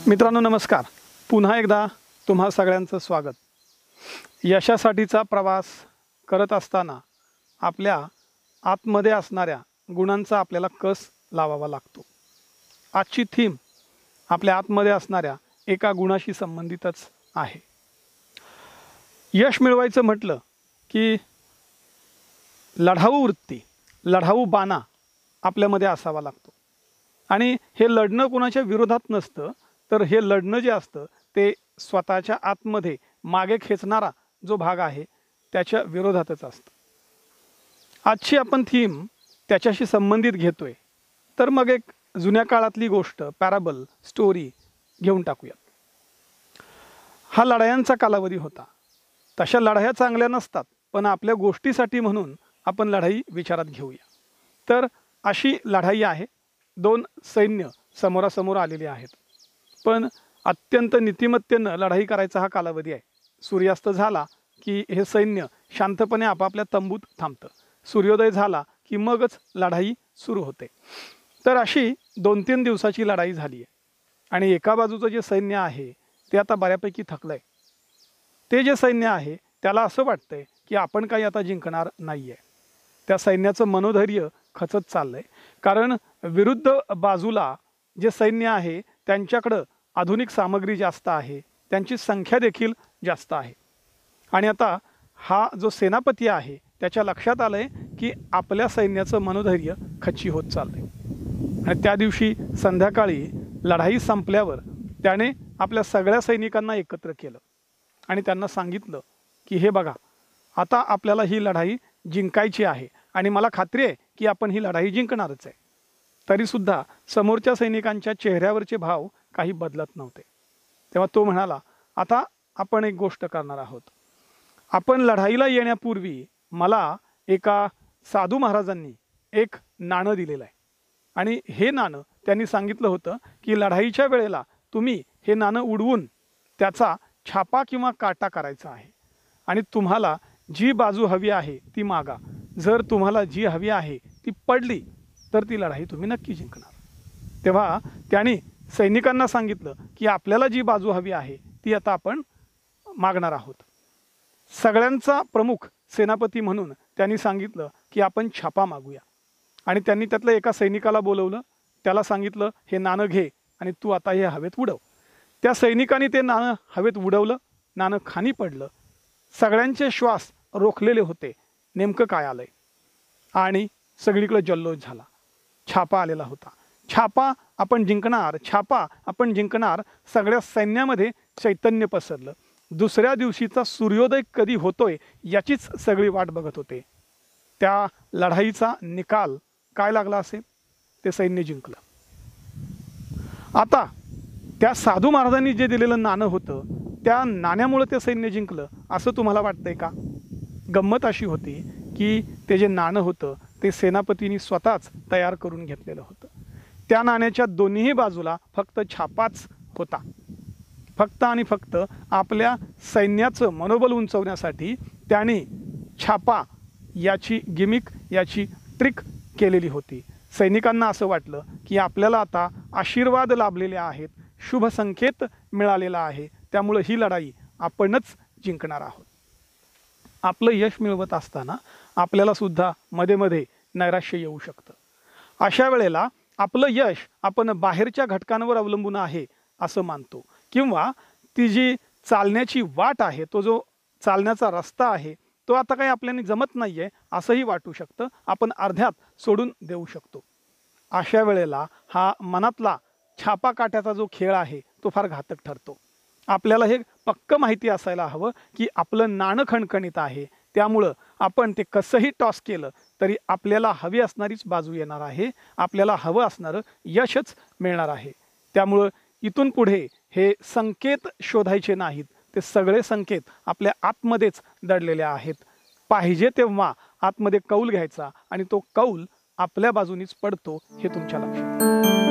मित्रांनो नमस्कार। पुन्हा एकदा तुम्हा सगळ्यांचं स्वागत। यशासाठीचा प्रवास करत असताना आपल्या आतमध्ये असणाऱ्या गुणांचा आपल्याला कस लावावा लागतो। आजची थीम आपल्या आतमध्ये असणाऱ्या एका गुणाशी संबंधितच आहे। यश मिळवायचं म्हटलं की लढाऊ वृत्ती, लढाऊ बाणा आपल्यामध्ये असावा लागतो। आणि हे लढणं कोणाच्या विरोधात नसतं, तर हे लढणं जे असतं ते स्वतःच्या आतमध्ये मागे खेचणारा जो भाग आहे त्याच्या विरोधातच असतं। आजची आपण थीम त्याच्याशी संबंधित घेतोय, तर मग एक जुन्या काळातली गोष्ट, पॅराबल, स्टोरी घेऊन टाकूयात। हा लढायांचा कालावधी होता। तशा लढाया चांगल्या नसतात, पण आपल्या गोष्टीसाठी म्हणून आपण लढाई विचारात घेऊया। तर अशी लढाई आहे, दोन सैन्य समोरासमोर आलेले आहेत, पण अत्यंत नीतिमत्तेनं लढाई करायचा हा कालावधी आहे। सूर्यास्त झाला की हे सैन्य शांतपणे आपापल्या तंबूत थांबतं। सूर्योदय झाला की मगच लढाई सुरू होते। तर अशी 2-3 दिवसाची लढाई झाली आहे आणि एका बाजूचं जे सैन्य आहे ते आता बऱ्यापैकी थकलंय। ते जे सैन्य आहे त्याला असं वाटतंय की आपण काही आता जिंकणार नाहीये। त्या सैन्याचं मनोधैर्य खचत चाललंय, कारण विरुद्ध बाजूला जे सैन्य आहे त्यांच्याकडं आधुनिक सामग्री जास्त आहे, त्यांची संख्या देखील जास्त आहे। आणि आता हा जो सेनापती आहे त्याच्या लक्षात आलंय की आपल्या सैन्याचं मनोधैर्य खच्ची होत चाललंय। आणि त्या दिवशी संध्याकाळी लढाई संपल्यावर त्याने आपल्या सगळ्या सैनिकांना एकत्र केलं आणि त्यांना सांगितलं की हे बघा, आता आपल्याला ही लढाई जिंकायची आहे आणि मला खात्री आहे की आपण ही लढाई जिंकणारच आहे। तरीसुद्धा समोरच्या सैनिकांच्या चेहऱ्यावरचे भाव काही बदलत नव्हते। तेव्हा तो म्हणाला, आता आपण एक गोष्ट करणार आहोत। आपण लढाईला येण्यापूर्वी मला एका साधू महाराजांनी एक नाणं दिलेलं आहे आणि हे नाणं त्यांनी सांगितलं होतं की लढाईच्या वेळेला तुम्ही हे नाणं उडवून त्याचा छापा किंवा काटा करायचा आहे आणि तुम्हाला जी बाजू हवी आहे ती मागा। जर तुम्हाला जी हवी आहे ती पडली तर ती लढाई तुम्ही नक्की जिंकणार। तेव्हा त्यांनी सैनिकांना सांगितलं की आपल्याला जी बाजू हवी आहे ती आता आपण मागणार आहोत। सगळ्यांचा प्रमुख सेनापती म्हणून त्यांनी सांगितलं की आपण छापा मागूया आणि त्यांनी त्यातल्या एका सैनिकाला बोलवलं, त्याला सांगितलं हे नाणं घे आणि तू आता हे हवेत उडव। त्या सैनिकाने ते नाणं हवेत उडवलं, नाणं खाली पडलं। सगळ्यांचे श्वास रोखलेले होते, नेमकं काय आलंय, आणि सगळीकडे जल्लोष झाला। छापा आलेला होता, छापा आपण जिंकणार, छापा आपण जिंकणार। सगळ्या सैन्यामध्ये चैतन्य पसरलं। दुसऱ्या दिवशीचा सूर्योदय कधी होतोय याचीच सगळी वाट बघत होते। त्या लढाईचा निकाल काय लागला असेल, ते सैन्य जिंकलं। आता त्या साधू महाराजांनी जे दिलेलं नाणं होतं त्या नाण्यामुळे ते सैन्य जिंकलं असं तुम्हाला वाटतंय का? गंमत अशी होती की ते जे नाणं होतं ते सेनापतींनी स्वतःच तयार करून घेतलेलं होतं। त्या नाण्याच्या दोन्ही बाजूला फक्त छापाच होता। फक्त आणि फक्त आपल्या सैन्याचं मनोबल उंचवण्यासाठी त्याने छापा याची गिमिक, याची ट्रिक केलेली होती। सैनिकांना असं वाटलं की आपल्याला आता आशीर्वाद लाभलेले आहेत, शुभ संकेत मिळालेला आहे, त्यामुळे ही लढाई आपणच जिंकणार आहोत। आपलं यश मिळवत असताना आपल्याला सुद्धा मध्ये मध्ये नैराश्य येऊ शकतं। अशा वेळेला आपलं यश आपण बाहेरच्या घटकांवर अवलंबून आहे असं मानतो, किंवा ती जी चालण्याची वाट आहे, तो जो चालण्याचा रस्ता आहे तो आता काही आपल्याला जमत नाहीये असंही वाटू शकतं। आपण अर्ध्यात सोडून देऊ शकतो। अशा वेळेला हा मनातला छापा काट्याचा जो खेळ आहे तो फार घातक ठरतो। आपल्याला हे पक्क माहिती असायला हवं की आपलं नाणं खणखणीत आहे, त्यामुळं आपण ते कसंही टॉस केलं तरी आपल्याला हवी असणारीच बाजू येणार आहे, आपल्याला हवं असणारं यशच मिळणार आहे। त्यामुळं इथून पुढे हे संकेत शोधायचे नाहीत, ते सगळे संकेत आपल्या आतमध्येच दडलेले आहेत। पाहिजे तेव्हा आतमध्ये कौल घ्यायचा आणि तो कौल आपल्या बाजूनीच पडतो हे तुमच्या लक्षात